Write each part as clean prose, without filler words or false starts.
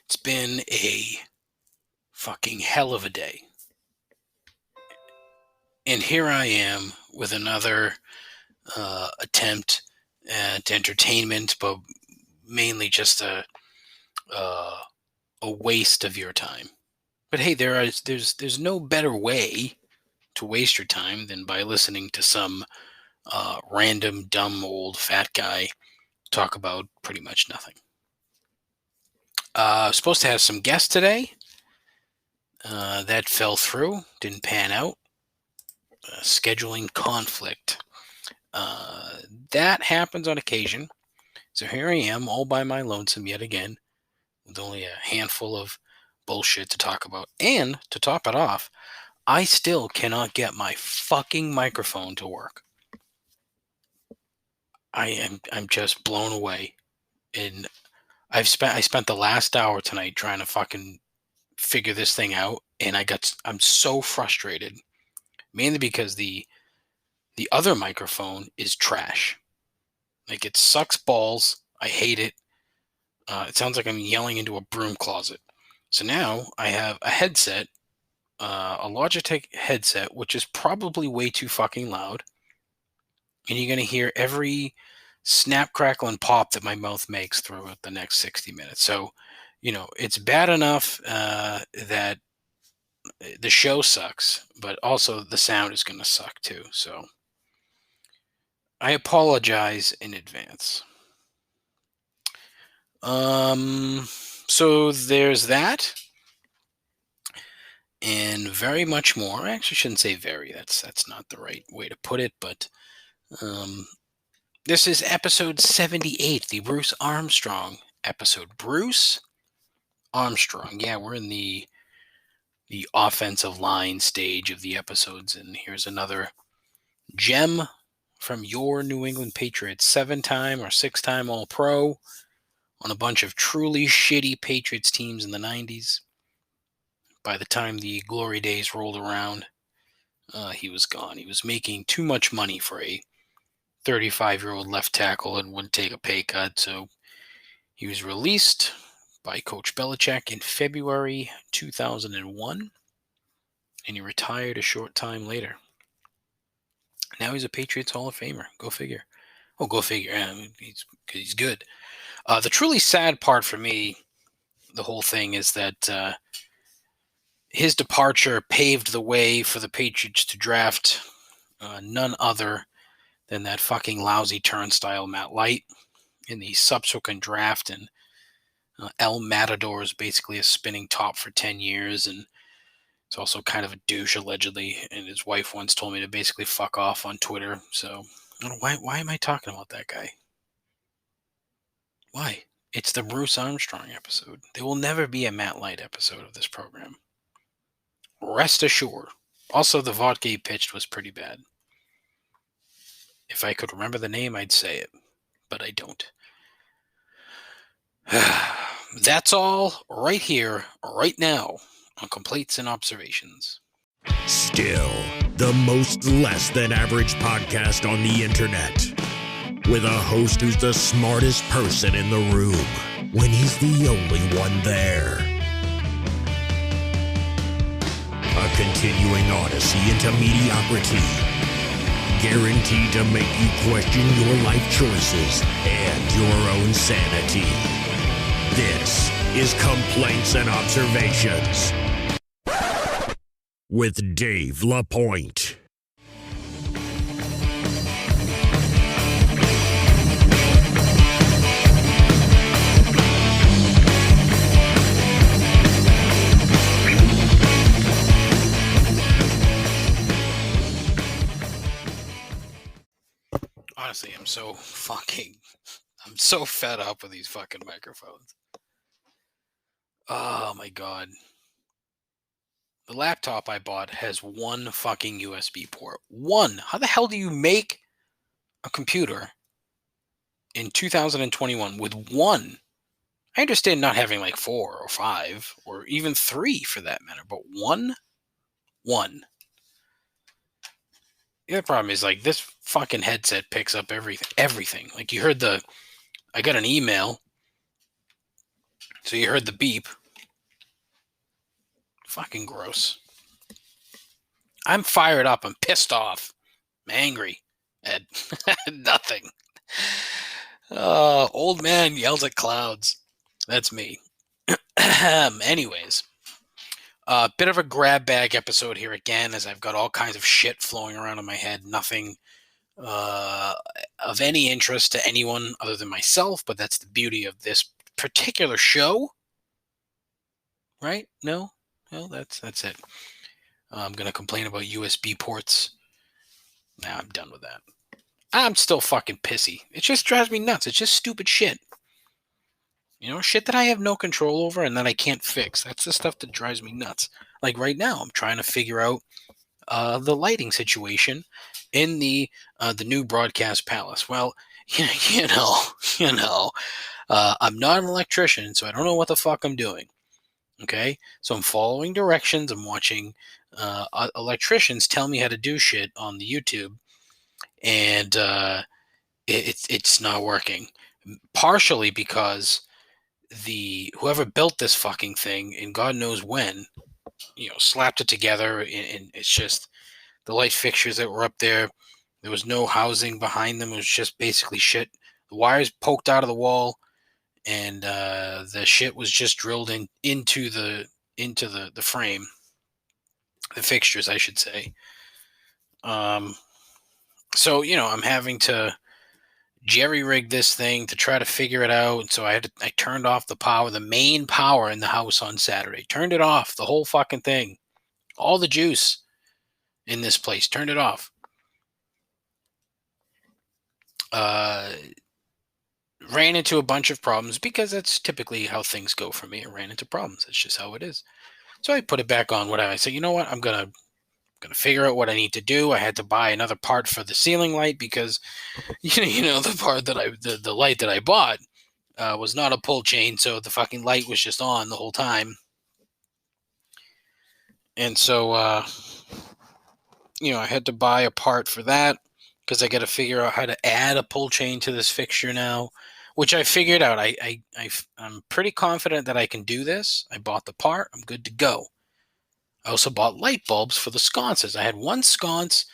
It's been a fucking hell of a day. And here I am with another attempt at entertainment, but mainly just a waste of your time. But hey, there's no better way to waste your time than by listening to some random, dumb, old, fat guy talk about pretty much nothing. Supposed to have some guests today. That fell through, didn't pan out. Scheduling conflict. That happens on occasion. So here I am, all by my lonesome yet again, with only a handful of bullshit to talk about. And to top it off, I still cannot get my fucking microphone to work. I'm just blown away. And I spent the last hour tonight trying to fucking figure this thing out, and I'm so frustrated. Mainly because the other microphone is trash. Like, it sucks balls. I hate it. It sounds like I'm yelling into a broom closet. So now I have a headset, a Logitech headset, which is probably way too fucking loud. And you're going to hear every snap, crackle, and pop that my mouth makes throughout the next 60 minutes. So, it's bad enough that the show sucks, but also the sound is going to suck too. So I apologize in advance. So there's that. And very much more. I actually shouldn't say very. That's not the right way to put it, but this is episode 78, the Bruce Armstrong episode. Bruce Armstrong. Yeah, we're in the offensive line stage of the episodes, and here's another gem from your New England Patriots, 7-time or 6-time All-Pro on a bunch of truly shitty Patriots teams in the 90s. By the time the glory days rolled around, he was gone. He was making too much money for a 35-year-old left tackle and wouldn't take a pay cut, so he was released by Coach Belichick in February 2001, and he retired a short time later. Now he's a Patriots Hall of Famer. Go figure. Oh, go figure. Yeah, he's good. The truly sad part for me, the whole thing, is that his departure paved the way for the Patriots to draft none other than that fucking lousy turnstile Matt Light in the subsequent draft. And El Matador is basically a spinning top for 10 years, and it's also kind of a douche, allegedly. And his wife once told me to basically fuck off on Twitter. So why am I talking about that guy? Why? It's the Bruce Armstrong episode. There will never be a Matt Light episode of this program. Rest assured. Also, the vodka he pitched was pretty bad. If I could remember the name, I'd say it, but I don't. That's all right here, right now, on Complaints and Observations. Still, the most less than average podcast on the internet, with a host who's the smartest person in the room when he's the only one there. A continuing odyssey into mediocrity, guaranteed to make you question your life choices and your own sanity. This is Complaints and Observations with Dave LaPointe. Honestly, I'm so fed up with these fucking microphones. Oh my god. The laptop I bought has one fucking USB port. One! How the hell do you make a computer in 2021 with one? I understand not having like 4 or 5 or even 3 for that matter, but one. The other problem is, like, this fucking headset picks up everything. Like, you heard I got an email So you heard the beep. Fucking gross. I'm fired up. I'm pissed off. I'm angry at nothing. Old man yells at clouds. That's me. Anyways, a bit of a grab bag episode here again, as I've got all kinds of shit flowing around in my head. Nothing of any interest to anyone other than myself, but that's the beauty of this particular show. Right? No, that's it. I'm gonna complain about USB ports. Nah, I'm done with that. I'm still fucking pissy. It just drives me nuts. It's just stupid shit. You know, shit that I have no control over and that I can't fix. That's the stuff that drives me nuts. Like right now, I'm trying to figure out the lighting situation in the new broadcast palace. Well, you know, I'm not an electrician, so I don't know what the fuck I'm doing. Okay, so I'm following directions. I'm watching electricians tell me how to do shit on the YouTube, and it's not working. Partially because whoever built this fucking thing, and God knows when, slapped it together, and it's just the light fixtures that were up there. There was no housing behind them. It was just basically shit. The wires poked out of the wall, and the shit was just drilled into the frame, the fixtures, I should say. So I'm having to jerry-rig this thing to try to figure it out. So I turned off the power, the main power in the house on Saturday. Turned it off, the whole fucking thing. All the juice in this place. Turned it off. Ran into a bunch of problems because that's typically how things go for me. I ran into problems. That's just how it is. So I put it back on. I said, you know what? I'm gonna figure out what I need to do. I had to buy another part for the ceiling light because the part that the light that I bought was not a pull chain, so the fucking light was just on the whole time. And so I had to buy a part for that because I got to figure out how to add a pull chain to this fixture now, which I figured out. I'm pretty confident that I can do this. I bought the part. I'm good to go. I also bought light bulbs for the sconces. I had one sconce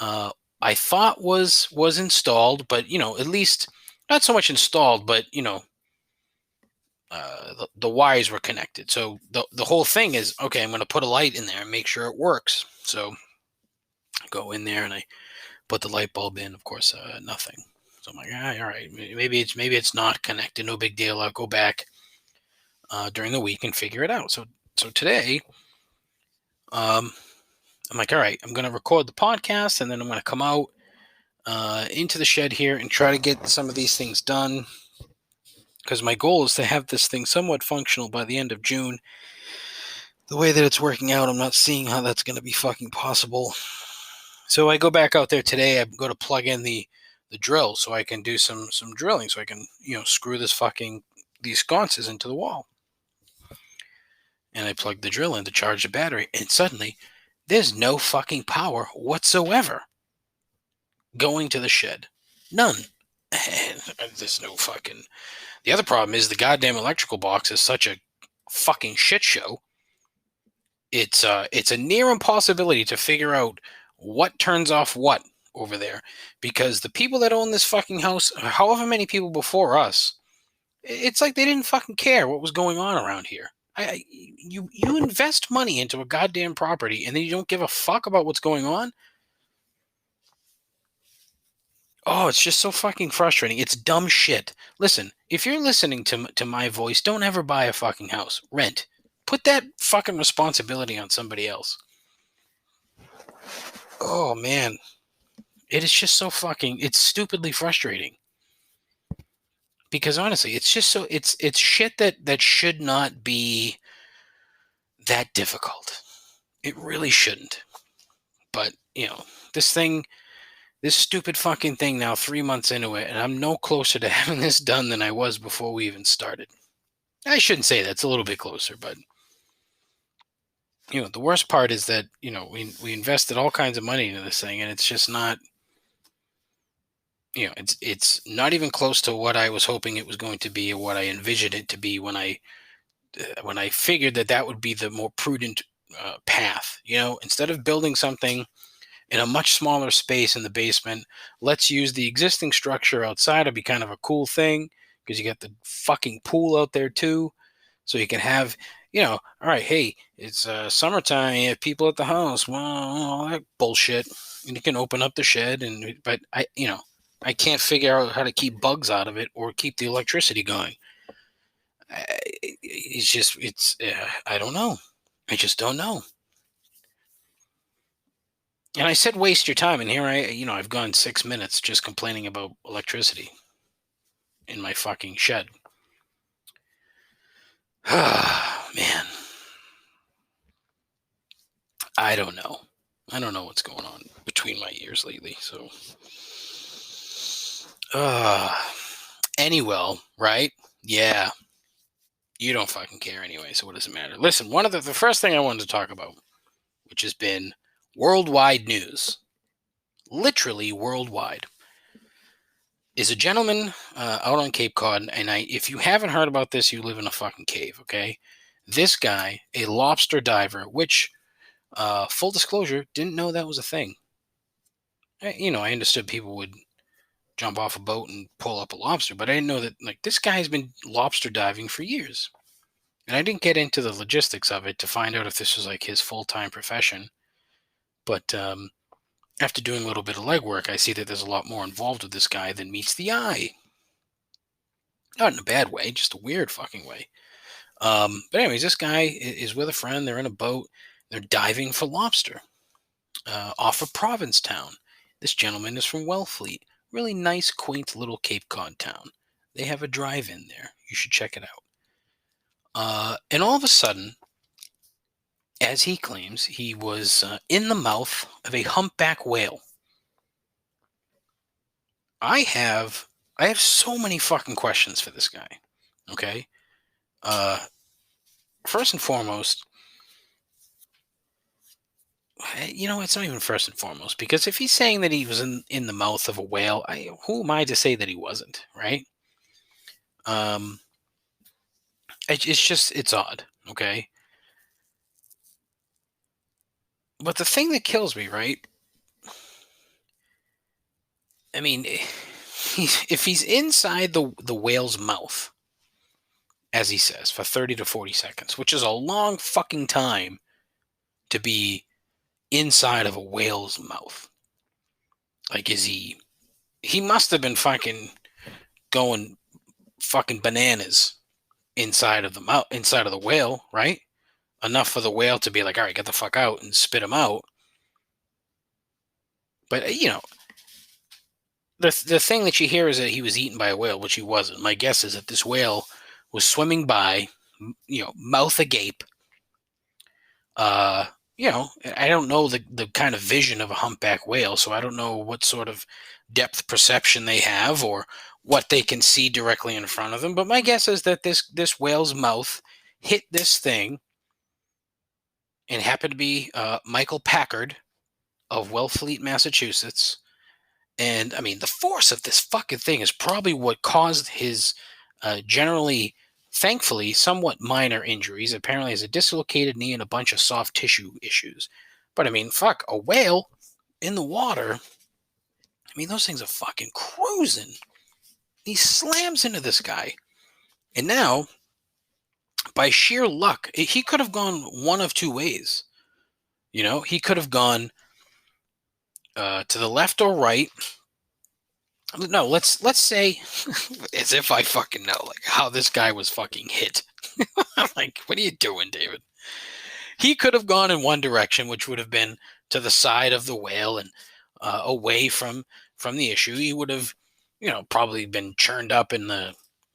I thought was installed, but at least not so much installed, but the wires were connected. So the whole thing is, okay, I'm going to put a light in there and make sure it works. So I go in there and I put the light bulb in. Of course, nothing. So I'm like, all right, maybe it's not connected. No big deal. I'll go back during the week and figure it out. So today, I'm like, all right, I'm going to record the podcast and then I'm going to come out into the shed here and try to get some of these things done. Because my goal is to have this thing somewhat functional by the end of June. The way that it's working out, I'm not seeing how that's going to be fucking possible. So I go back out there today. I go to plug in the drill so I can do some drilling, so I can screw these sconces into the wall. And I plug the drill in to charge the battery, and suddenly there's no fucking power whatsoever going to the shed. None. And there's no fucking... The other problem is the goddamn electrical box is such a fucking shit show. It's a near impossibility to figure out what turns off what over there, because the people that own this fucking house, however many people before us, it's like they didn't fucking care what was going on around here. You invest money into a goddamn property and then you don't give a fuck about what's going on. Oh, it's just so fucking frustrating. It's dumb shit. Listen, if you're listening to my voice, don't ever buy a fucking house. Rent. Put that fucking responsibility on somebody else. Oh, man. It is just so fucking... It's stupidly frustrating. Because honestly, it's just so... It's shit that should not be that difficult. It really shouldn't. But, this stupid fucking thing now, 3 months into it, and I'm no closer to having this done than I was before we even started. I shouldn't say that. It's a little bit closer, but the worst part is that, we invested all kinds of money into this thing, and it's just not, it's not even close to what I was hoping it was going to be or what I envisioned it to be when I when I figured that would be the more prudent path. Instead of building something in a much smaller space in the basement, let's use the existing structure outside. It'll be kind of a cool thing because you got the fucking pool out there too. So you can have, all right, hey, it's summertime, you have people at the house, well, all that bullshit. And you can open up the shed, but I can't figure out how to keep bugs out of it or keep the electricity going. I don't know. I just don't know. And I said waste your time, and here I've gone 6 minutes just complaining about electricity in my fucking shed. Man. I don't know. I don't know what's going on between my ears lately, so. Anyway, right? Yeah. You don't fucking care anyway, so what does it matter? Listen, one of the first thing I wanted to talk about, which has been worldwide news, literally worldwide, is a gentleman out on Cape Cod, and if you haven't heard about this, you live in a fucking cave, okay? This guy, a lobster diver, which, full disclosure, didn't know that was a thing. I understood people would jump off a boat and pull up a lobster, but I didn't know that, this guy has been lobster diving for years. And I didn't get into the logistics of it to find out if this was his full-time profession. But after doing a little bit of legwork, I see that there's a lot more involved with this guy than meets the eye. Not in a bad way, just a weird fucking way. But anyways, this guy is with a friend. They're in a boat. They're diving for lobster off of Provincetown. This gentleman is from Wellfleet. Really nice, quaint little Cape Cod town. They have a drive-in there. You should check it out. And all of a sudden, as he claims, he was in the mouth of a humpback whale. I have so many fucking questions for this guy. Okay? First and foremost, it's not even first and foremost, because if he's saying that he was in the mouth of a whale, who am I to say that he wasn't, right? It's odd, okay? But the thing that kills me, right? I mean, if he's inside the whale's mouth, as he says, for 30 to 40 seconds, which is a long fucking time to be inside of a whale's mouth. He must have been fucking going fucking bananas inside of the whale, right? Enough for the whale to be like, all right, get the fuck out and spit him out. But, the thing that you hear is that he was eaten by a whale, which he wasn't. My guess is that this whale was swimming by, mouth agape. I don't know the kind of vision of a humpback whale, so I don't know what sort of depth perception they have or what they can see directly in front of them. But my guess is that this whale's mouth hit this thing, and happened to be Michael Packard of Wellfleet, Massachusetts. And I mean, the force of this fucking thing is probably what caused his generally, thankfully, somewhat minor injuries. Apparently, he has a dislocated knee and a bunch of soft tissue issues. But I mean, fuck, a whale in the water. I mean, those things are fucking cruising. He slams into this guy. And now, by sheer luck, he could have gone one of two ways. He could have gone to the left or right. No, let's say, as if I fucking know, how this guy was fucking hit. I'm like, what are you doing, David? He could have gone in one direction, which would have been to the side of the whale and away from the issue. He would have, probably been churned up in the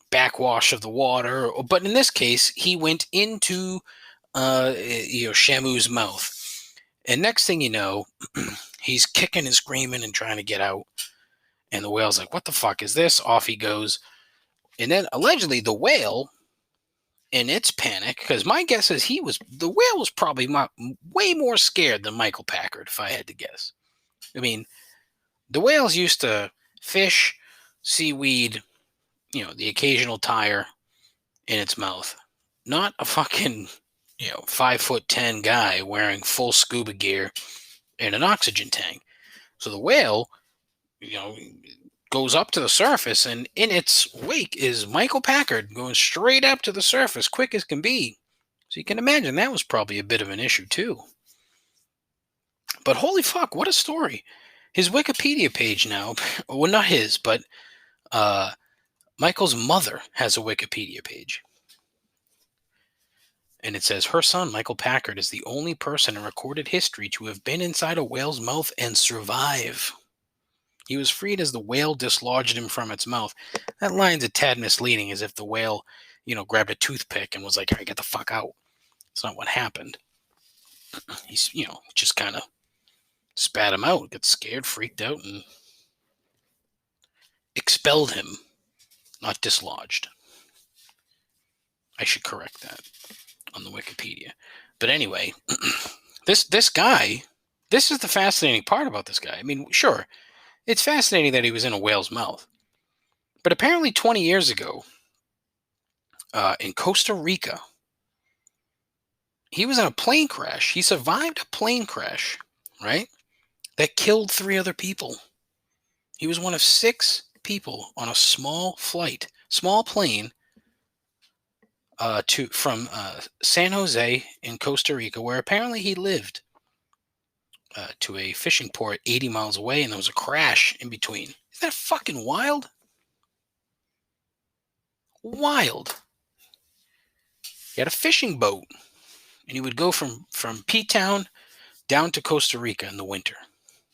backwash of the water. But in this case, he went into, Shamu's mouth. And next thing you know, he's kicking and screaming and trying to get out. And the whale's like, what the fuck is this? Off he goes. And then allegedly the whale, in its panic, because my guess is the whale was probably way more scared than Michael Packard, if I had to guess. I mean, the whale's used to fish, seaweed, the occasional tire in its mouth. not a fucking 5'10" guy wearing full scuba gear and an oxygen tank. So the whale, goes up to the surface, and in its wake is Michael Packard going straight up to the surface, quick as can be. So you can imagine that was probably a bit of an issue too. But holy fuck, what a story. His Wikipedia page now, well, not his, but Michael's mother has a Wikipedia page. And it says, her son, Michael Packard, is the only person in recorded history to have been inside a whale's mouth and survive. He was freed as the whale dislodged him from its mouth. That line's a tad misleading, as if the whale, grabbed a toothpick and was like, all right, get the fuck out. It's not what happened. He's, just kind of spat him out, got scared, freaked out, and expelled him, not dislodged. I should correct that on the Wikipedia. But anyway, this guy, this is the fascinating part about this guy. I mean, sure, it's fascinating that he was in a whale's mouth. But apparently 20 years ago, in Costa Rica, he was in a plane crash. He survived a plane crash, right? That killed 3 other people. He was one of 6 people on a small plane from San Jose in Costa Rica, where apparently he lived, to a fishing port 80 miles away, and there was a crash in between. Isn't that fucking wild? Wild. He had a fishing boat, and he would go from Pete Town down to Costa Rica in the winter.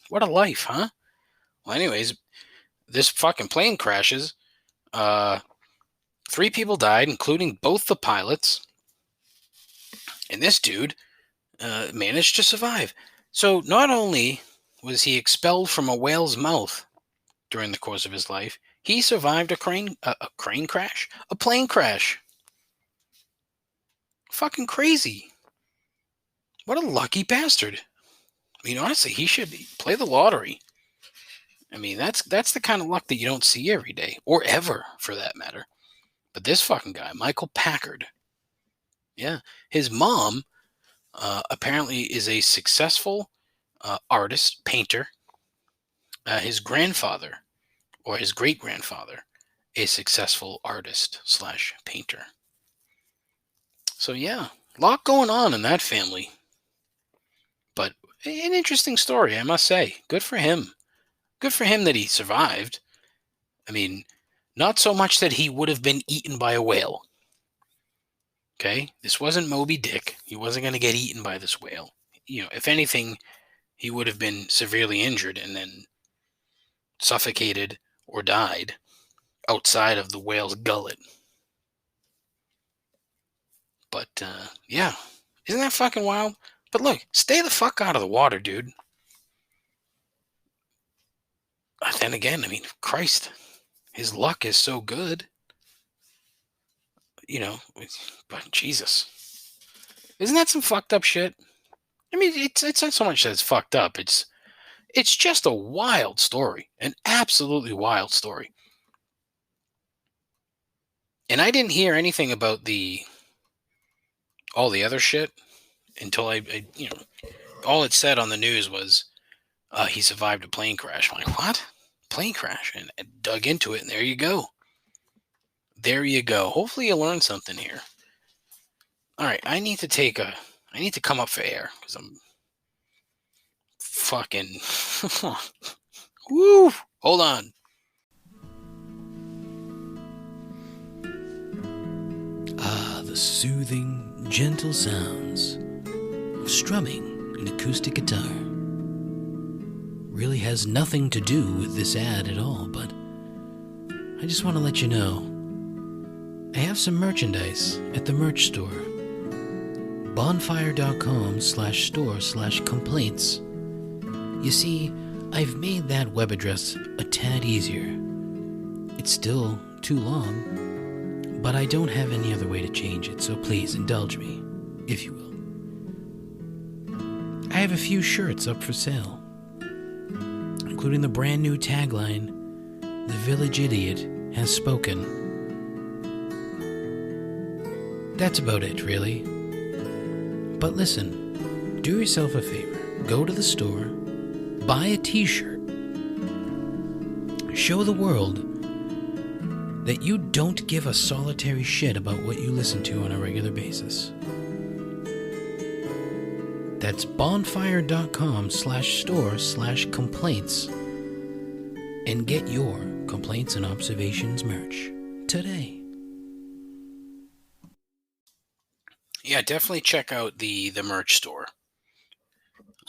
What a life, huh? Well, anyways, this fucking plane crashes. 3 people died, including both the pilots. And this dude managed to survive. So not only was he expelled from a whale's mouth during the course of his life, he survived a plane crash. Fucking crazy. What a lucky bastard. I mean, honestly, he should play the lottery. I mean, that's the kind of luck that you don't see every day, or ever, for that matter. But this fucking guy, Michael Packard, yeah, his mom apparently is a successful artist, painter. His grandfather, or his great-grandfather, a successful artist / painter. So yeah, a lot going on in that family. But an interesting story, I must say. Good for him. Good for him that he survived. I mean, not so much that he would have been eaten by a whale. Okay? This wasn't Moby Dick. He wasn't going to get eaten by this whale. If anything, he would have been severely injured and then suffocated or died outside of the whale's gullet. But, yeah. Isn't that fucking wild? But look, stay the fuck out of the water, dude. Then again, I mean, Christ, his luck is so good. But Jesus. Isn't that some fucked up shit? I mean, it's not so much that it's fucked up. It's just a wild story. An absolutely wild story. And I didn't hear anything about all the other shit until I all it said on the news was he survived a plane crash. I'm like, what? Plane crash? And I dug into it, and there you go. There you go. Hopefully you learned something here. All right, I need to come up for air because I'm fucking woo. Hold on. The soothing, gentle sounds of strumming an acoustic guitar. Really has nothing to do with this ad at all, but I just want to let you know I have some merchandise at the merch store. bonfire.com/store/complaints. You see, I've made that web address a tad easier. It's still too long, but I don't have any other way to change it, so please indulge me, if you will. I have a few shirts up for sale, including the brand new tagline, "The Village Idiot Has Spoken." That's about it, really. But listen, do yourself a favor. Go to the store, buy a t-shirt, show the world that you don't give a solitary shit about what you listen to on a regular basis. That's bonfire.com/store/complaints and get your Complaints and Observations merch today. Yeah, definitely check out the merch store.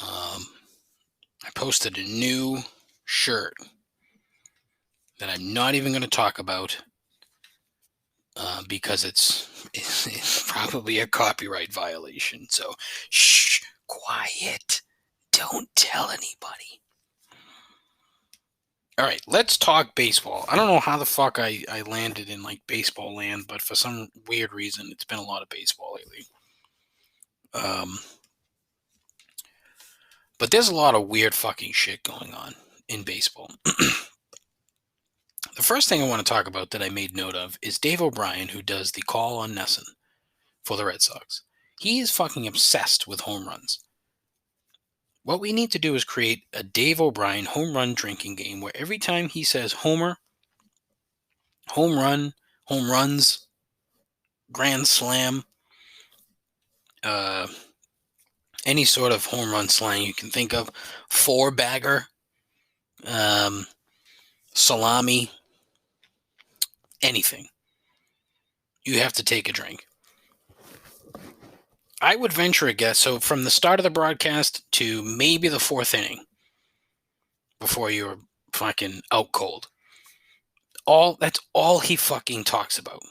I posted a new shirt that I'm not even going to talk about because it's probably a copyright violation. So, shh, quiet. Don't tell anybody. All right, let's talk baseball. I don't know how the fuck I landed in like baseball land, but for some weird reason, it's been a lot of baseball lately. But there's a lot of weird fucking shit going on in baseball. The first thing I want to talk about that I made note of is Dave O'Brien, who does the call on Nesson for the Red Sox. He is fucking obsessed with home runs. What we need to do is create a Dave O'Brien home run drinking game where every time he says homer, home run, home runs, grand slam, any sort of home run slang you can think of, four-bagger, salami, anything, you have to take a drink. I would venture a guess, so from the start of the broadcast to maybe the fourth inning, before you're fucking out cold, that's all he fucking talks about.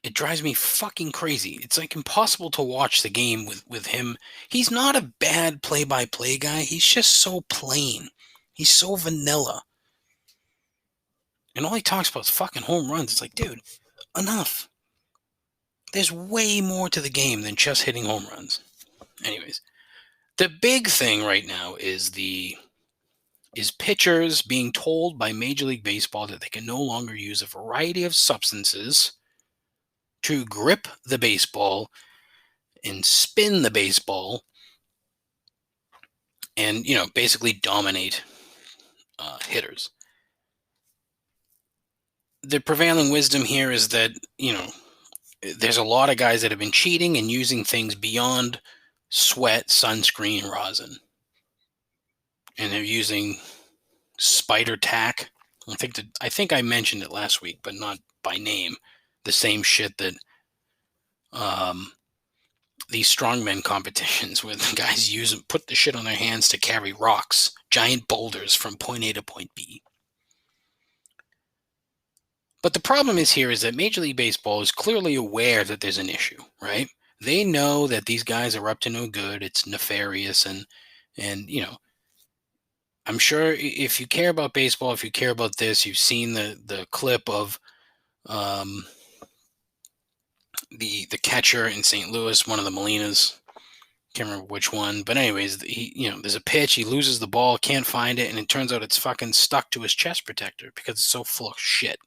It drives me fucking crazy. It's like impossible to watch the game with him. He's not a bad play-by-play guy. He's just so plain. He's so vanilla. And all he talks about is fucking home runs. It's like, dude, enough. There's way more to the game than just hitting home runs. Anyways, the big thing right now is pitchers being told by Major League Baseball that they can no longer use a variety of substances to grip the baseball and spin the baseball and, basically dominate hitters. The prevailing wisdom here is that, there's a lot of guys that have been cheating and using things beyond sweat, sunscreen, rosin. And they're using spider tack. I think I mentioned it last week, but not by name. The same shit that these strongmen competitions where the guys put the shit on their hands to carry rocks, giant boulders from point A to point B. But the problem is that Major League Baseball is clearly aware that there's an issue, right? They know that these guys are up to no good. It's nefarious. And I'm sure if you care about baseball, if you care about this, you've seen the clip of the catcher in St. Louis, one of the Molinas. Can't remember which one. But anyways, there's a pitch. He loses the ball, can't find it. And it turns out it's fucking stuck to his chest protector because it's so full of shit.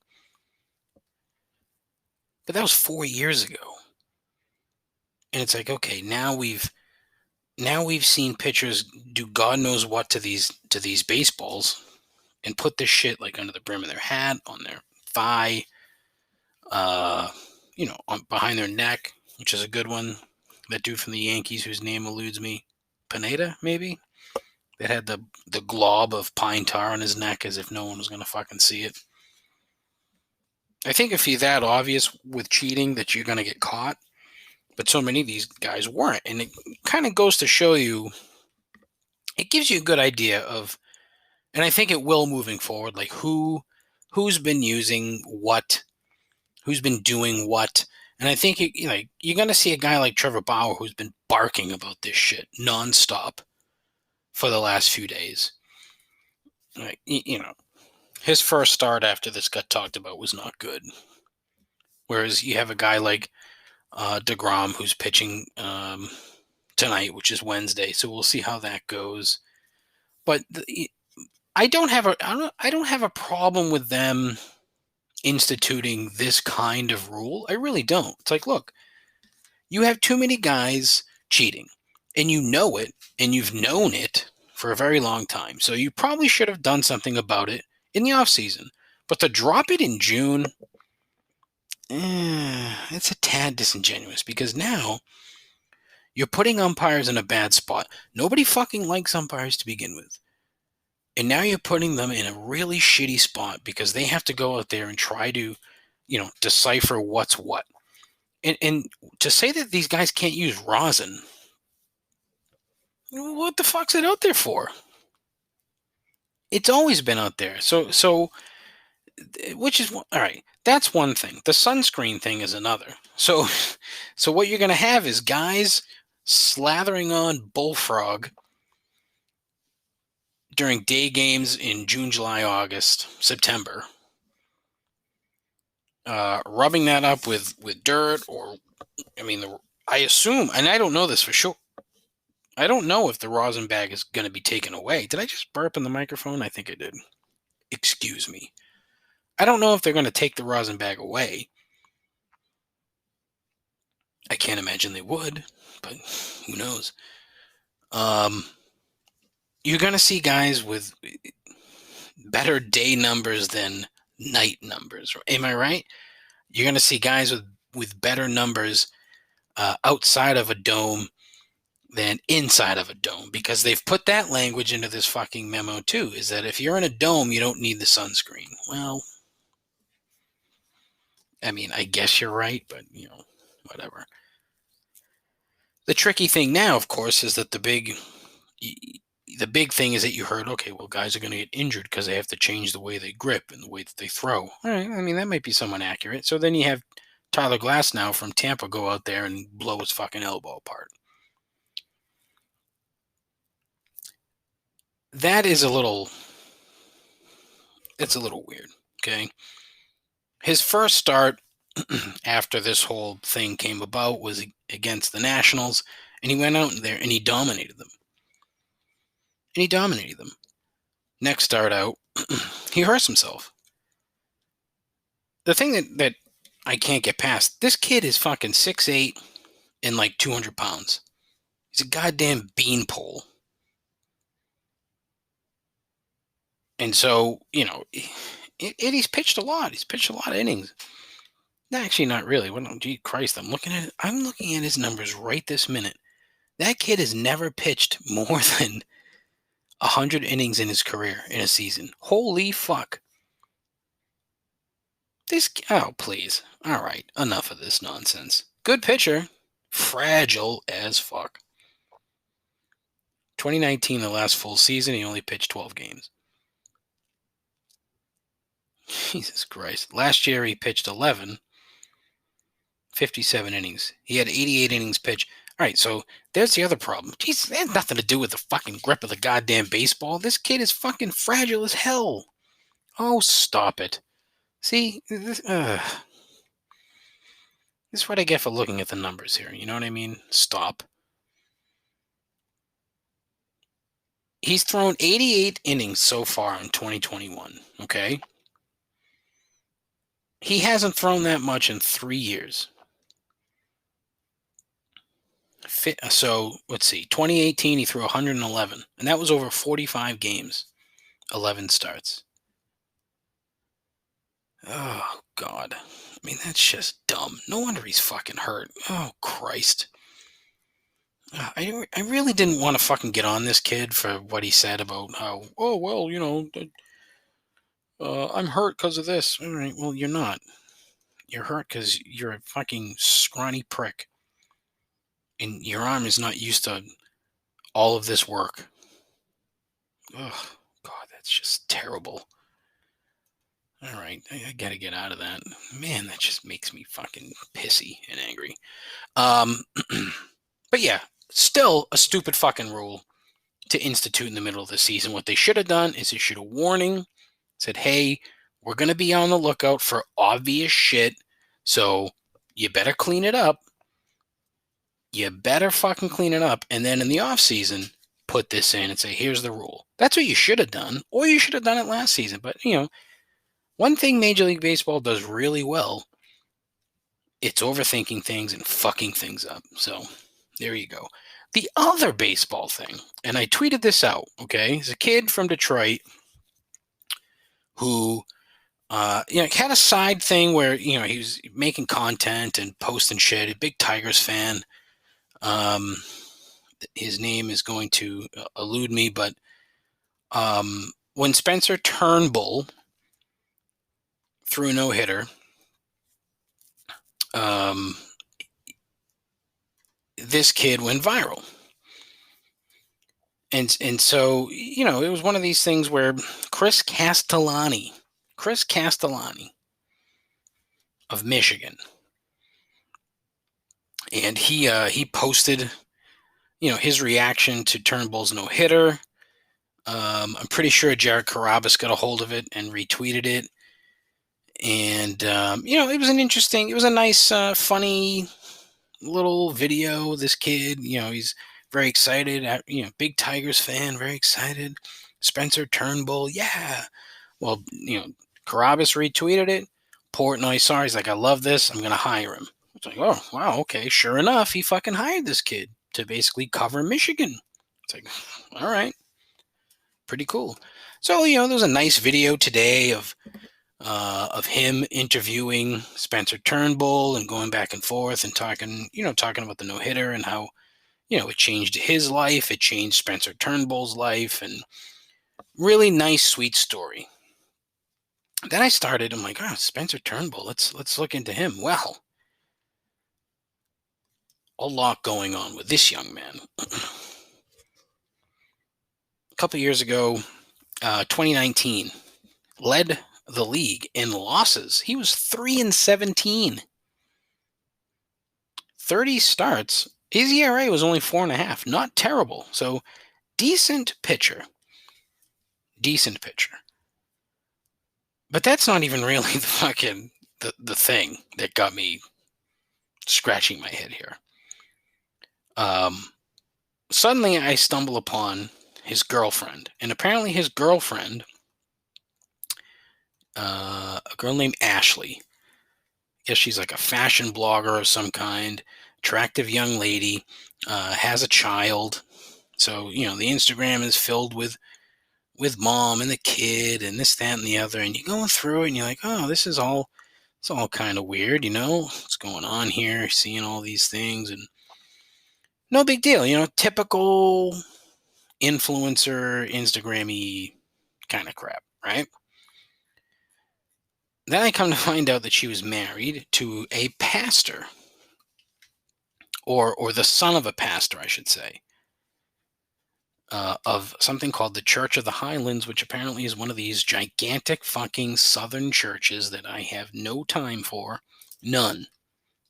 But that was 4 years ago. And it's like, okay, now we've seen pitchers do God knows what to these baseballs and put this shit like under the brim of their hat, on their thigh, behind their neck, which is a good one. That dude from the Yankees whose name eludes me, Pineda, maybe, that had the glob of pine tar on his neck as if no one was going to fucking see it. I think if you're that obvious with cheating that you're going to get caught, but so many of these guys weren't. And it kind of goes to show you, it gives you a good idea of, and I think it will moving forward, like who's been using what, who's been doing what. And I think you're going to see a guy like Trevor Bauer who's been barking about this shit nonstop for the last few days. Like, his first start after this got talked about was not good. Whereas you have a guy like DeGrom who's pitching tonight, which is Wednesday, so we'll see how that goes. But I don't have a problem with them instituting this kind of rule. I really don't. It's like, look, you have too many guys cheating, and you know it, and you've known it for a very long time. So you probably should have done something about it in the off season. But to drop it in June, it's a tad disingenuous, because now you're putting umpires in a bad spot. Nobody fucking likes umpires to begin with. And now you're putting them in a really shitty spot because they have to go out there and try to, decipher what's what. And to say that these guys can't use rosin, what the fuck's it out there for? It's always been out there. So, which is all right. That's one thing. The sunscreen thing is another. So what you're gonna have is guys slathering on bullfrog during day games in June, July, August, September, rubbing that up with dirt, or I assume, and I don't know this for sure. I don't know if the rosin bag is going to be taken away. Did I just burp in the microphone? I think I did. Excuse me. I don't know if they're going to take the rosin bag away. I can't imagine they would, but who knows? You're going to see guys with better day numbers than night numbers. Am I right? You're going to see guys with better numbers outside of a dome than inside of a dome, because they've put that language into this fucking memo too, is that if you're in a dome, you don't need the sunscreen. Well, I guess you're right, but, whatever. The tricky thing now, of course, is that the big thing is that you heard, okay, well, guys are going to get injured because they have to change the way they grip and the way that they throw. All right, that might be somewhat accurate. So then you have Tyler Glass now from Tampa go out there and blow his fucking elbow apart. That is a little weird, okay? His first start after this whole thing came about was against the Nationals, and he went out there and he dominated them. Next start out, he hurts himself. The thing that I can't get past, this kid is fucking 6'8" and like 200 pounds. He's a goddamn beanpole. And so, he's pitched a lot. He's pitched a lot of innings. Actually, not really. Well, gee Christ, I'm looking at his numbers right this minute. That kid has never pitched more than 100 innings in his career in a season. Holy fuck. Oh, please. All right, enough of this nonsense. Good pitcher. Fragile as fuck. 2019, the last full season, he only pitched 12 games. Jesus Christ. Last year, he pitched 11. 57 innings. He had 88 innings pitched. All right, so there's the other problem. Jeez, that had nothing to do with the fucking grip of the goddamn baseball. This kid is fucking fragile as hell. Oh, stop it. See, this is what I get for looking at the numbers here. You know what I mean? Stop. He's thrown 88 innings so far in 2021, okay? He hasn't thrown that much in 3 years. So, let's see. 2018, he threw 111, and that was over 45 games, 11 starts. Oh, God. That's just dumb. No wonder he's fucking hurt. Oh, Christ. I really didn't want to fucking get on this kid for what he said about how, oh, well, I'm hurt because of this. All right, well, you're not. You're hurt because you're a fucking scrawny prick. And your arm is not used to all of this work. Oh, God, that's just terrible. All right, I gotta get out of that. Man, that just makes me fucking pissy and angry. But yeah, still a stupid fucking rule to institute in the middle of the season. What they should have done is issued a warning, said, hey, we're going to be on the lookout for obvious shit, so you better clean it up. You better fucking clean it up. And then in the off season, put this in and say, here's the rule. That's what you should have done, or you should have done it last season. But, One thing Major League Baseball does really well, it's overthinking things and fucking things up. So there you go. The other baseball thing, and I tweeted this out, okay? He's a kid from Detroit who had a side thing where, he was making content and posting shit. A big Tigers fan. Um, his name is going to elude me, but when Spencer Turnbull threw a no-hitter, this kid went viral. And so, it was one of these things where Chris Castellani of Michigan, and he posted, his reaction to Turnbull's no-hitter. I'm pretty sure Jared Carabas got a hold of it and retweeted it. And, it was a nice, funny little video. This kid, he's very excited. Big Tigers fan, very excited. Spencer Turnbull, yeah. Well, Carabas retweeted it. Portnoy saw. He's like, I love this. I'm gonna hire him. It's like, oh wow, okay. Sure enough, he fucking hired this kid to basically cover Michigan. It's like, all right, pretty cool. So there was a nice video today of him interviewing Spencer Turnbull and going back and forth and talking about the no-hitter and how, it changed his life, it changed Spencer Turnbull's life, and really nice, sweet story. Then I'm like, Spencer Turnbull, let's look into him. Well, a lot going on with this young man. A couple years ago, 2019, led the league in losses. He was 3-17. 30 starts. His ERA was only 4.5. Not terrible. So decent pitcher. But that's not even really the thing that got me scratching my head here. Suddenly I stumble upon his girlfriend, and apparently his girlfriend, a girl named Ashley, I guess she's like a fashion blogger of some kind, attractive young lady, has a child. So, the Instagram is filled with mom and the kid and this, that, and the other. And you're going through it and you're like, oh, it's all kind of weird, what's going on here, seeing all these things, and no big deal, typical influencer, Instagram-y kind of crap, right? Then I come to find out that she was married to a pastor, or the son of a pastor, I should say, of something called the Church of the Highlands, which apparently is one of these gigantic fucking southern churches that I have no time for. None.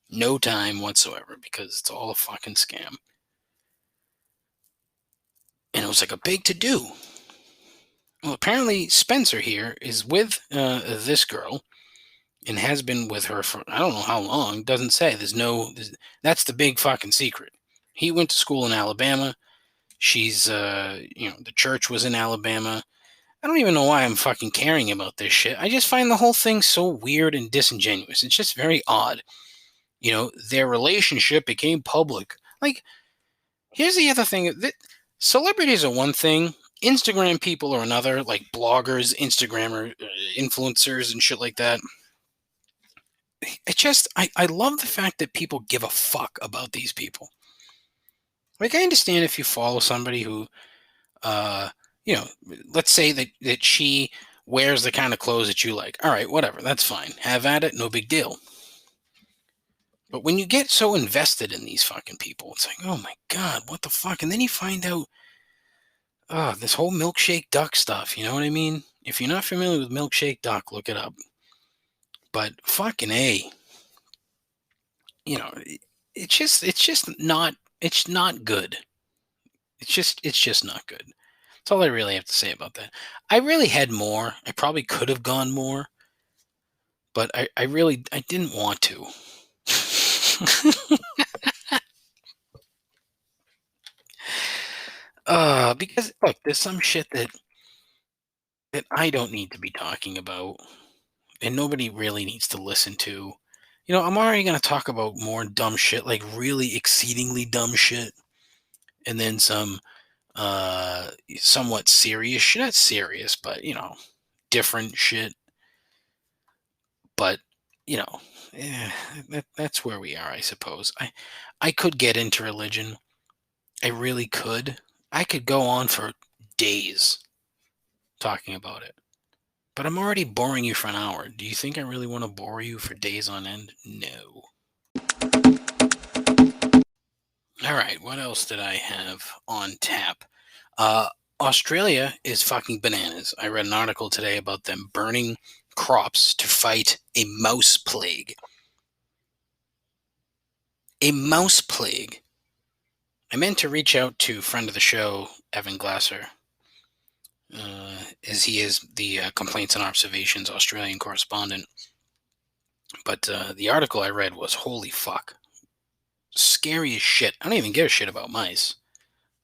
No time whatsoever, because it's all a fucking scam. And it was like a big to-do. Well, apparently Spencer here is with this girl and has been with her for I don't know how long. Doesn't say. That's the big fucking secret. He went to school in Alabama. She's, the church was in Alabama. I don't even know why I'm fucking caring about this shit. I just find the whole thing so weird and disingenuous. It's just very odd. Their relationship became public. Like, here's the other thing. Celebrities are one thing. Instagram people are another, like bloggers, Instagrammer, influencers, and shit like that. I love the fact that people give a fuck about these people. Like, I understand if you follow somebody who, let's say that she wears the kind of clothes that you like. All right, whatever, that's fine. Have at it, no big deal. But when you get so invested in these fucking people, it's like, oh my God, what the fuck? And then you find out, this whole milkshake duck stuff, you know what I mean? If you're not familiar with milkshake duck, look it up. But fucking A, it's just not good. It's just not good. That's all I really have to say about that. I really had more. I probably could have gone more, but I didn't want to. Because look, there's some shit that I don't need to be talking about. and nobody really needs to listen to. I'm already going to talk about more dumb shit, like really exceedingly dumb shit, and then some somewhat serious shit. Not serious, but different shit. But you know, that's where we are, I suppose. I could get into religion. I really could. I could go on for days talking about it. But I'm already boring you for an hour. Do you think I really want to bore you for days on end? No. All right, what else did I have on tap? Uh, Australia is fucking bananas. I read an article today about them burning crops to fight a mouse plague. A mouse plague. I meant to reach out to friend of the show, Evan Glasser, as he is the Complaints and Observations Australian correspondent. But the article I read was holy fuck. Scary as shit. I don't even give a shit about mice.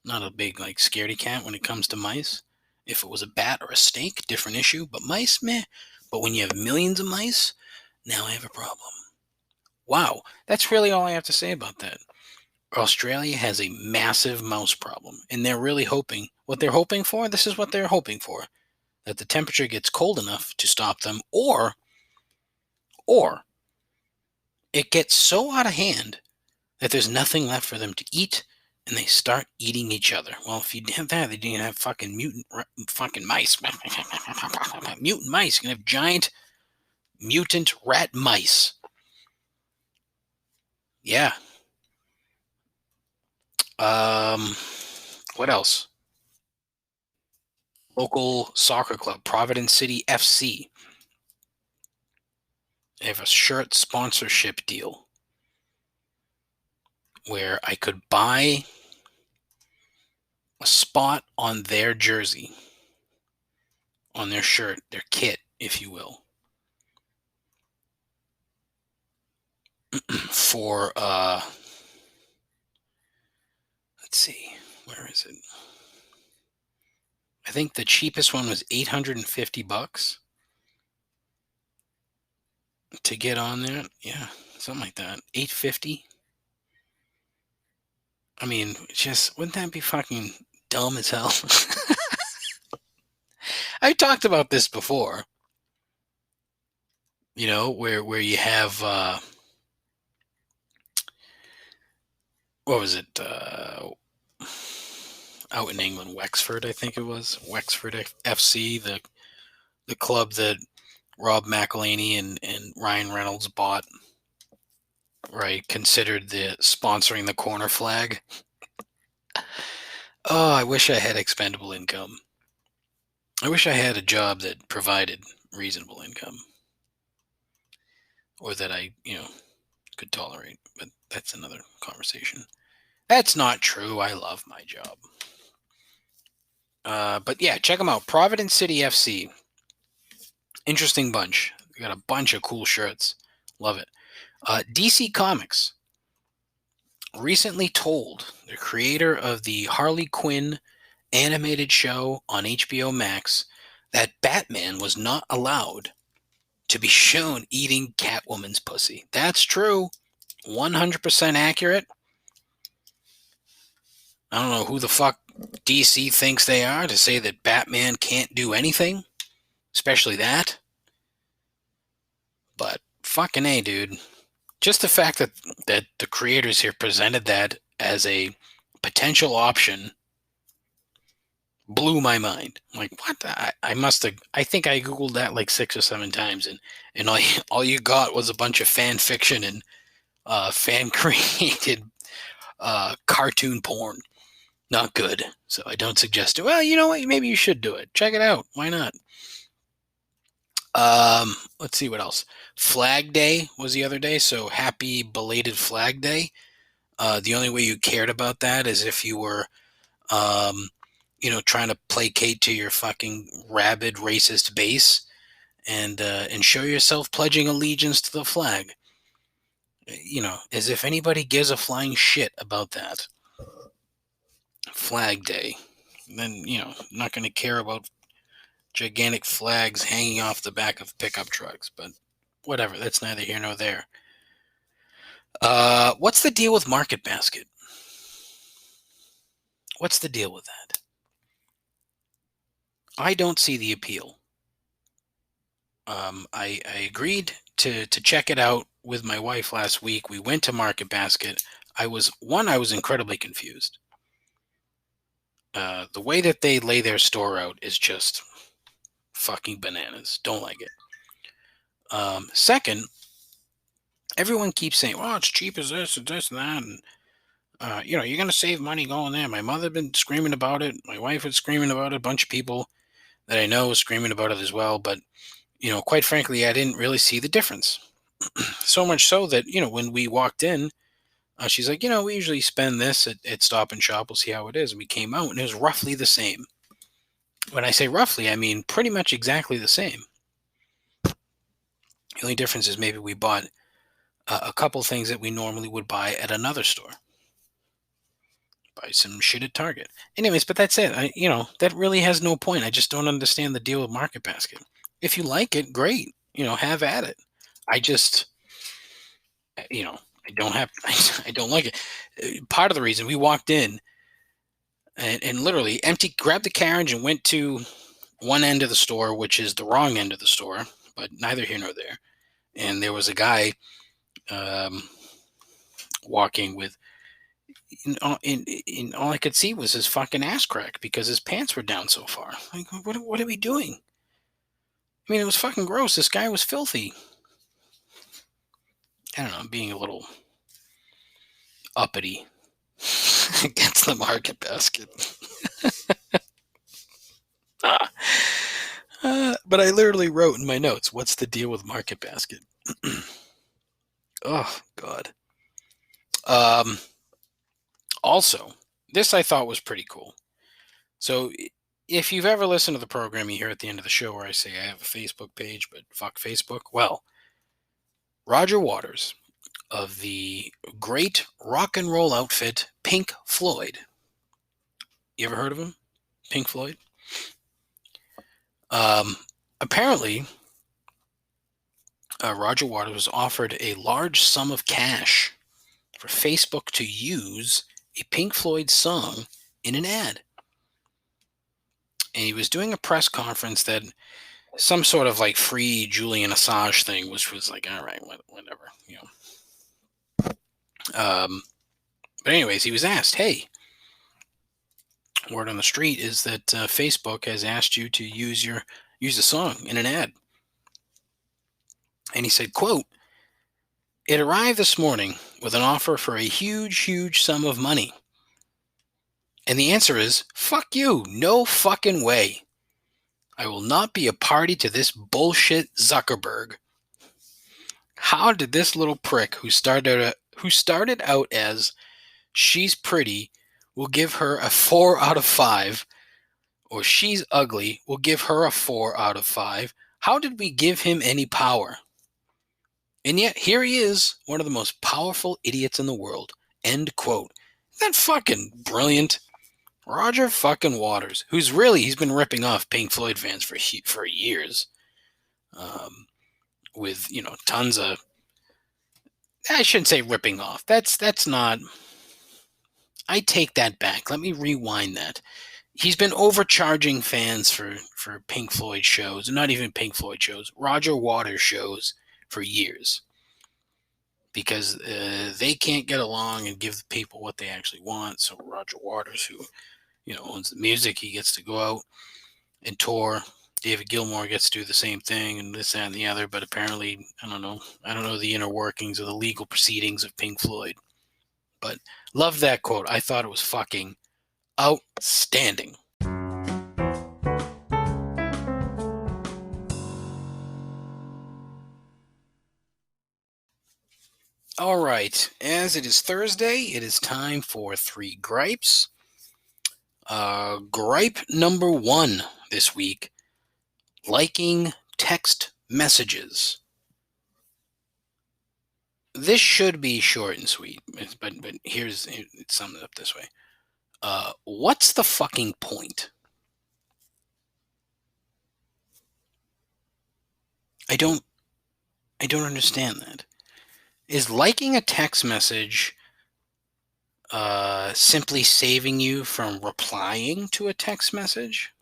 Not a big scaredy cat when it comes to mice. If it was a bat or a snake, different issue. But mice, meh. But when you have millions of mice, now I have a problem. Wow, that's really all I have to say about that. Australia has a massive mouse problem, and they're really hoping. What they're hoping for, this is what they're hoping for, that the temperature gets cold enough to stop them, or it gets so out of hand that there's nothing left for them to eat, and they start eating each other. Well, if you have that, they didn't have fucking mutant fucking mice. Mutant mice. You're gonna have giant mutant rat mice. Yeah. What else? Local soccer club, Providence City FC. They have a shirt sponsorship deal where I could buy a spot on their jersey, on their shirt, their kit, if you will, for let's see, where is it? I think the cheapest one was $850 to get on there. Yeah, something like that. $850. I mean, just wouldn't that be fucking dumb as hell? I talked about this before. Where you have what was it? Out in England, Wexford, I think it was. Wexford FC, the club that Rob McElhaney and Ryan Reynolds bought, right? Considered the sponsoring the corner flag. Oh, I wish I had expendable income. I wish I had a job that provided reasonable income. Or that I, could tolerate. But that's another conversation. That's not true. I love my job. But yeah, check them out. Providence City FC. Interesting bunch. We got a bunch of cool shirts. Love it. DC Comics recently told the creator of the Harley Quinn animated show on HBO Max that Batman was not allowed to be shown eating Catwoman's pussy. That's true. 100% accurate. I don't know who the fuck DC thinks they are to say that Batman can't do anything, especially that. But fucking A, dude. Just the fact that the creators here presented that as a potential option blew my mind. Like, what? I think I Googled that like 6 or 7 times, and all you got was a bunch of fan fiction and fan created cartoon porn. Not good. So I don't suggest it. Well, you know what? Maybe you should do it. Check it out. Why not? Let's see what else. Flag Day was the other day, so happy belated Flag Day. The only way you cared about that is if you were, trying to placate to your fucking rabid racist base and show yourself pledging allegiance to the flag. As if anybody gives a flying shit about that. Flag Day. Then, not going to care about gigantic flags hanging off the back of pickup trucks, but whatever. That's neither here nor there. What's the deal with Market Basket? What's the deal with that? I don't see the appeal. I agreed to check it out with my wife last week. We went to Market Basket. I was incredibly confused. The way that they lay their store out is just fucking bananas. Don't like it. Second, everyone keeps saying, "Well, it's cheap as this and this and that," and you're gonna save money going there. My mother had been screaming about it. My wife was screaming about it. A bunch of people that I know was screaming about it as well. But quite frankly, I didn't really see the difference. So much so that when we walked in, she's like, we usually spend this at Stop and Shop. We'll see how it is. And we came out, and it was roughly the same. When I say roughly, I mean pretty much exactly the same. The only difference is maybe we bought a couple things that we normally would buy at another store. Buy some shit at Target. Anyways, but that's it. That really has no point. I just don't understand the deal with Market Basket. If you like it, great. Have at it. I just, I don't have, I don't like it. Part of the reason we walked in and literally grabbed the carriage and went to one end of the store, which is the wrong end of the store, but neither here nor there. And there was a guy walking with, in all I could see was his fucking ass crack because his pants were down so far. Like, what are we doing? I mean, it was fucking gross. This guy was filthy. I don't know, I'm being a little uppity against the Market Basket. But I literally wrote in my notes, what's the deal with Market Basket? Oh, God. Also, this I thought was pretty cool. So if you've ever listened to the program, you hear at the end of the show where I say I have a Facebook page, but fuck Facebook. Well, Roger Waters of the great rock and roll outfit Pink Floyd. You ever heard of him? Pink Floyd? Apparently, Roger Waters was offered a large sum of cash for Facebook to use a Pink Floyd song in an ad. And he was doing a press conference that some sort of like free Julian Assange thing, which was like, all right, whatever, But anyways, he was asked, hey, word on the street is that Facebook has asked you to use a song in an ad. And he said, quote, "It arrived this morning with an offer for a huge, huge sum of money. And the answer is, fuck you, no fucking way. I will not be a party to this bullshit Zuckerberg. How did this little prick who started out as she's pretty, will give her a 4 out of 5, or she's ugly, will give her a 4 out of 5. How did we give him any power? And yet here he is, one of the most powerful idiots in the world." End quote. Isn't that fucking brilliant? Roger fucking Waters, he's been ripping off Pink Floyd fans for years, with tons of. I shouldn't say ripping off. That's not. I take that back. Let me rewind that. He's been overcharging fans for Pink Floyd shows, not even Pink Floyd shows, Roger Waters shows for years, because they can't get along and give the people what they actually want. So Roger Waters, who owns the music, he gets to go out and tour. David Gilmour gets to do the same thing, and this, that, and the other. But apparently, I don't know the inner workings of the legal proceedings of Pink Floyd. But love that quote. I thought it was fucking outstanding. All right, as it is Thursday, it is time for 3 gripes. Gripe number 1 this week: liking text messages. This should be short and sweet, but it's summed up this way. What's the fucking point? I don't understand that. Is liking a text message simply saving you from replying to a text message?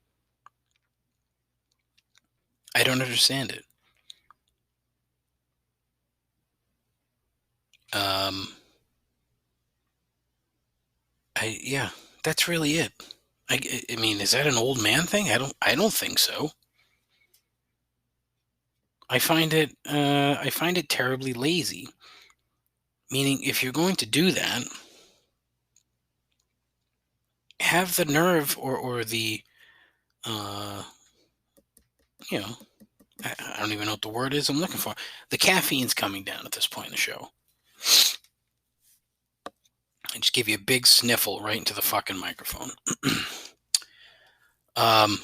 I don't understand it. Um, yeah, that's really it. I mean, is that an old man thing? I don't think so. I find it terribly lazy. Meaning, if you're going to do that, have the nerve or the uh, you know, I don't even know what the word is I'm looking for. The caffeine's coming down at this point in the show. I just give you a big sniffle right into the fucking microphone. um,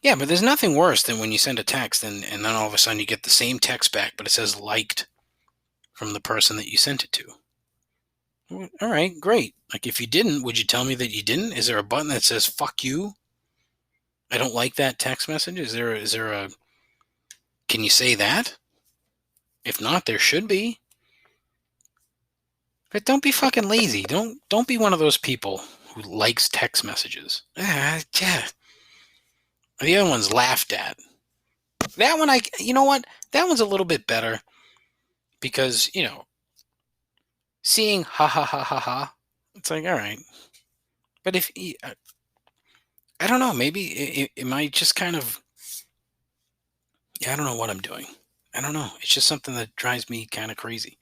yeah, but there's nothing worse than when you send a text and then all of a sudden you get the same text back, but it says liked from the person that you sent it to. All right, great. Like, if you didn't, would you tell me that you didn't? Is there a button that says "fuck you"? I don't like that text message. Is there a? Can you say that? If not, there should be. But don't be fucking lazy. Don't be one of those people who likes text messages. Yeah. The other one's laughed at. That one, you know what? That one's a little bit better because, seeing ha ha ha ha ha, it's like, all right. But if I don't know, maybe am I just kind of, yeah, I don't know what I'm doing. I don't know. It's just something that drives me kind of crazy.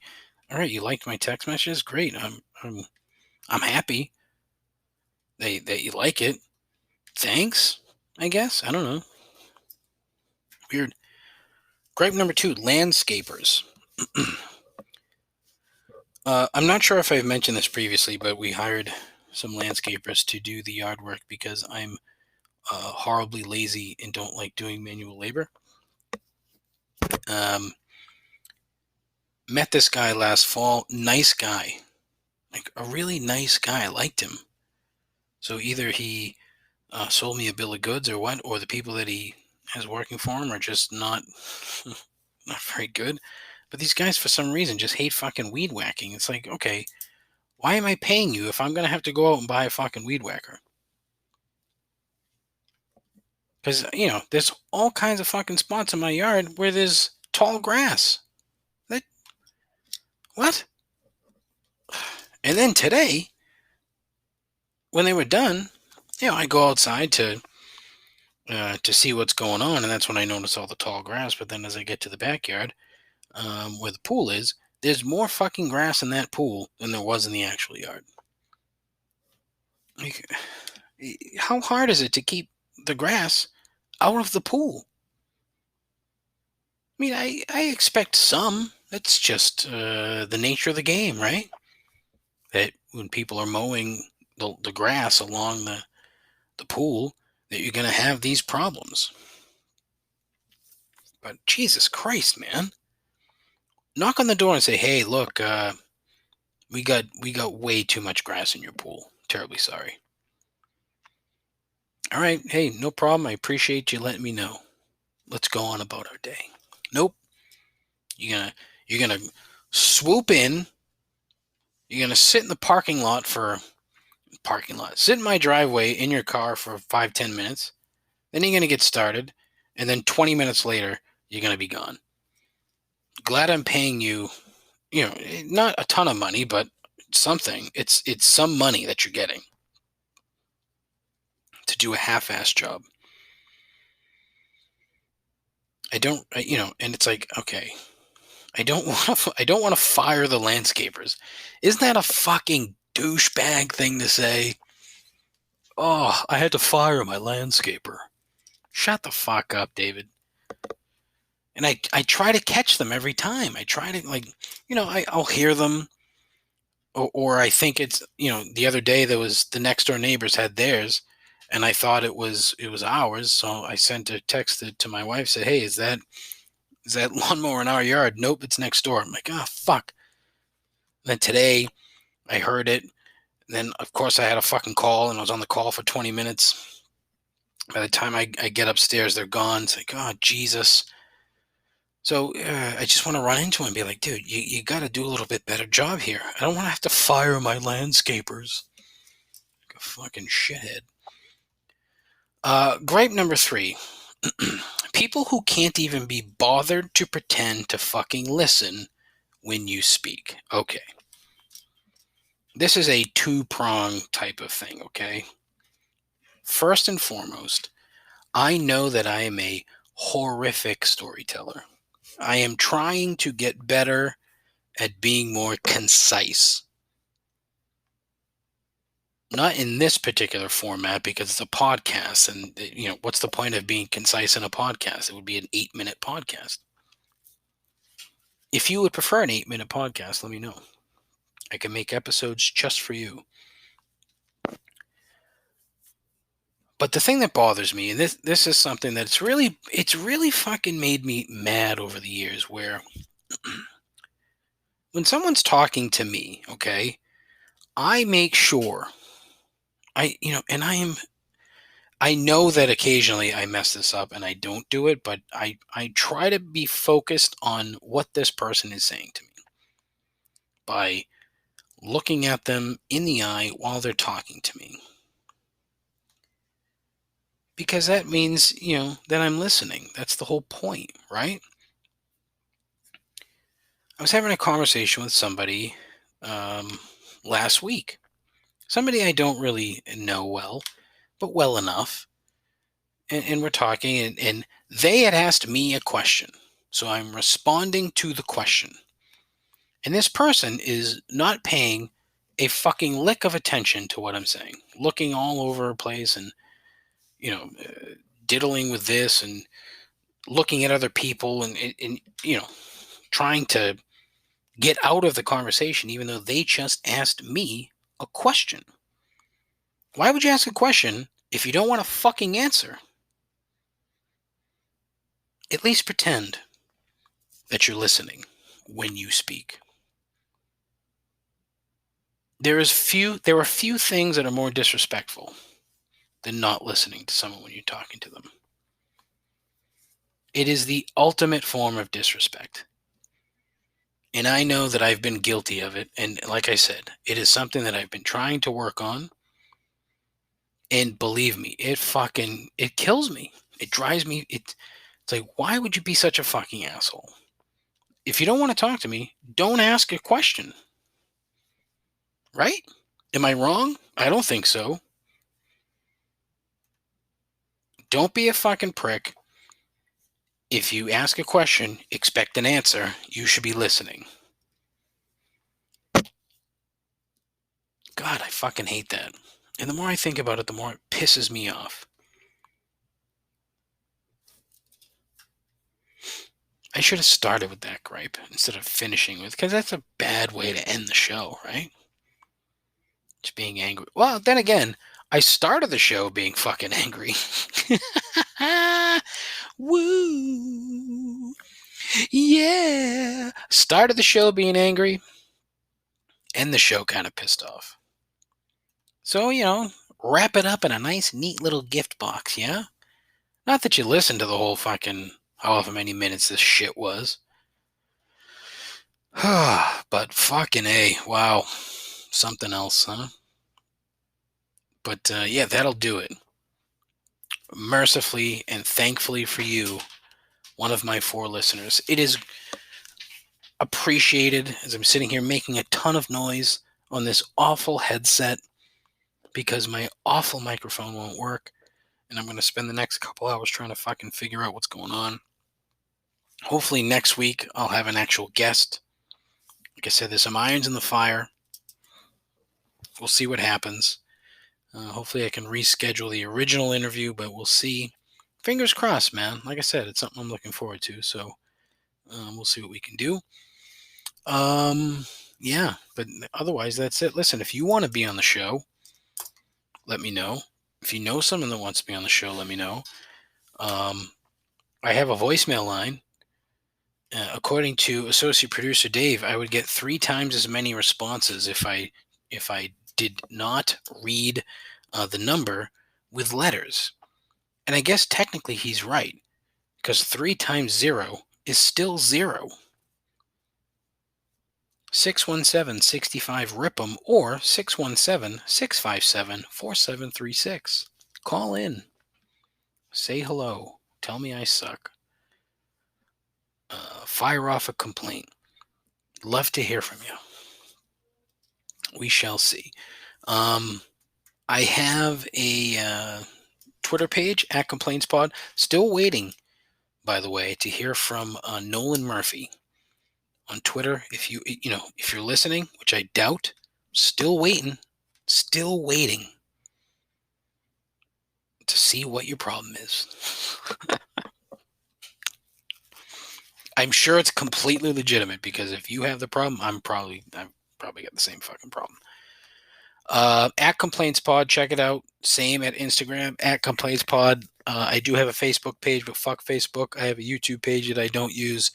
All right, you liked my text messages? Great. I'm happy that you like it. Thanks, I guess. I don't know. Weird. Gripe number 2, landscapers. I'm not sure if I've mentioned this previously, but we hired some landscapers to do the yard work because I'm horribly lazy and don't like doing manual labor. Met this guy last fall. Nice guy. Like a really nice guy. I liked him. So either he sold me a bill of goods or what, or the people that he has working for him are just not not very good. But these guys, for some reason, just hate fucking weed whacking. It's like, okay, why am I paying you if I'm going to have to go out and buy a fucking weed whacker? Because, there's all kinds of fucking spots in my yard where there's tall grass. What? And then today, when they were done, I go outside to see what's going on, and that's when I notice all the tall grass. But then as I get to the backyard, where the pool is, there's more fucking grass in that pool than there was in the actual yard. Like, how hard is it to keep the grass out of the pool? I mean, I expect some. That's just the nature of the game, right? That when people are mowing the grass along the pool, that you're going to have these problems. But Jesus Christ, man. Knock on the door and say, hey, look, we got way too much grass in your pool. Terribly sorry. All right, hey, no problem. I appreciate you letting me know. Let's go on about our day. Nope. You're gonna swoop in. You're gonna sit in the sit in my driveway in your car for 5-10 minutes. Then you're gonna get started, and then 20 minutes later, you're gonna be gone. Glad I'm paying you, not a ton of money, but something. It's some money that you're getting to do a half-ass job. And it's like, okay, I don't want to fire the landscapers. Isn't that a fucking douchebag thing to say? Oh, I had to fire my landscaper. Shut the fuck up, David. And I try to catch them every time. I try to, I'll hear them, or I think it's, the other day there was the next door neighbors had theirs, and I thought it was ours. So I sent a text to my wife, said, hey, is that lawnmower in our yard? Nope, it's next door. I'm like, oh, fuck. And then today I heard it. And then, of course, I had a fucking call, and I was on the call for 20 minutes. By the time I get upstairs, they're gone. It's like, oh, Jesus. So I just want to run into him and be like, dude, you got to do a little bit better job here. I don't want to have to fire my landscapers. Like a fucking shithead. Gripe number 3. People who can't even be bothered to pretend to fucking listen when you speak. Okay. This is a two-prong type of thing, okay? First and foremost, I know that I am a horrific storyteller. I am trying to get better at being more concise. Not in this particular format because it's a podcast, and what's the point of being concise in a podcast? It would be an 8-minute podcast. If you would prefer an 8-minute podcast, let me know. I can make episodes just for you. But the thing that bothers me, and this is something that's it's really fucking made me mad over the years, where when someone's talking to me, okay, I make sure I know that occasionally I mess this up and I don't do it, but I try to be focused on what this person is saying to me by looking at them in the eye while they're talking to me. Because that means, that I'm listening. That's the whole point, right? I was having a conversation with somebody last week. Somebody I don't really know well, but well enough. And we're talking, and they had asked me a question. So I'm responding to the question. And this person is not paying a fucking lick of attention to what I'm saying, looking all over the place and, diddling with this and looking at other people and trying to get out of the conversation, even though they just asked me a question. Why would you ask a question if you don't want to fucking answer? At least pretend that you're listening when you speak. There are few things that are more disrespectful than not listening to someone when you're talking to them. It is the ultimate form of disrespect. And I know that I've been guilty of it. And like I said, it is something that I've been trying to work on. And believe me, it kills me. It drives me. It's like, why would you be such a fucking asshole? If you don't want to talk to me, don't ask a question. Right? Am I wrong? I don't think so. Don't be a fucking prick. If you ask a question, expect an answer. You should be listening. God, I fucking hate that. And the more I think about it, the more it pisses me off. I should have started with that gripe instead of finishing with, because that's a bad way to end the show, right? Just being angry. Well, then again, I started the show being fucking angry. Woo! Yeah! Started the show being angry, end the show kind of pissed off. So, wrap it up in a nice, neat little gift box, yeah? Not that you listened to the whole fucking however many minutes this shit was. But fucking A, wow. Something else, huh? But yeah, that'll do it. Mercifully and thankfully for you, one of my 4 listeners. It is appreciated as I'm sitting here making a ton of noise on this awful headset because my awful microphone won't work. And I'm going to spend the next couple hours trying to fucking figure out what's going on. Hopefully next week I'll have an actual guest. Like I said, there's some irons in the fire. We'll see what happens. Hopefully I can reschedule the original interview, but we'll see. Fingers crossed, man. Like I said, it's something I'm looking forward to. So we'll see what we can do. Yeah, but otherwise that's it. Listen, if you want to be on the show, let me know. If you know someone that wants to be on the show, let me know. I have a voicemail line. According to associate producer Dave, I would get 3 times as many responses if I did not read the number with letters. And I guess technically he's right, because 3 times 0 is still 0. 617-65-RIP'EM or 617-657-4736. Call in. Say hello. Tell me I suck. Fire off a complaint. Love to hear from you. We shall see. I have a Twitter page at ComplaintsPod. Still waiting, by the way, to hear from Nolan Murphy on Twitter. If you're listening, which I doubt, still waiting to see what your problem is. I'm sure it's completely legitimate, because if you have the problem, I've probably got the same fucking problem. At ComplaintsPod, check it out. Same at Instagram, at ComplaintsPod. I do have a Facebook page, but fuck Facebook. I have a YouTube page that I don't use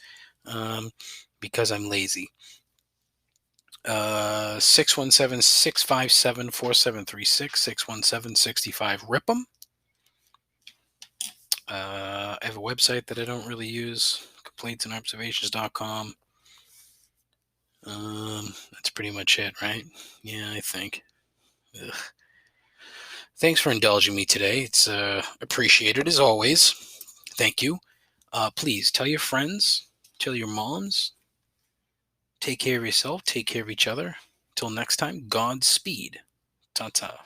because I'm lazy. 617-657-4736, 617-65-RIP'EM. I have a website that I don't really use, complaintsandobservations.com. That's pretty much it, right? Yeah, I think. Ugh. Thanks for indulging me today. It's appreciated as always. Thank you. Please tell your friends, tell your moms. Take care of yourself. Take care of each other. Till next time, Godspeed. Ta-ta.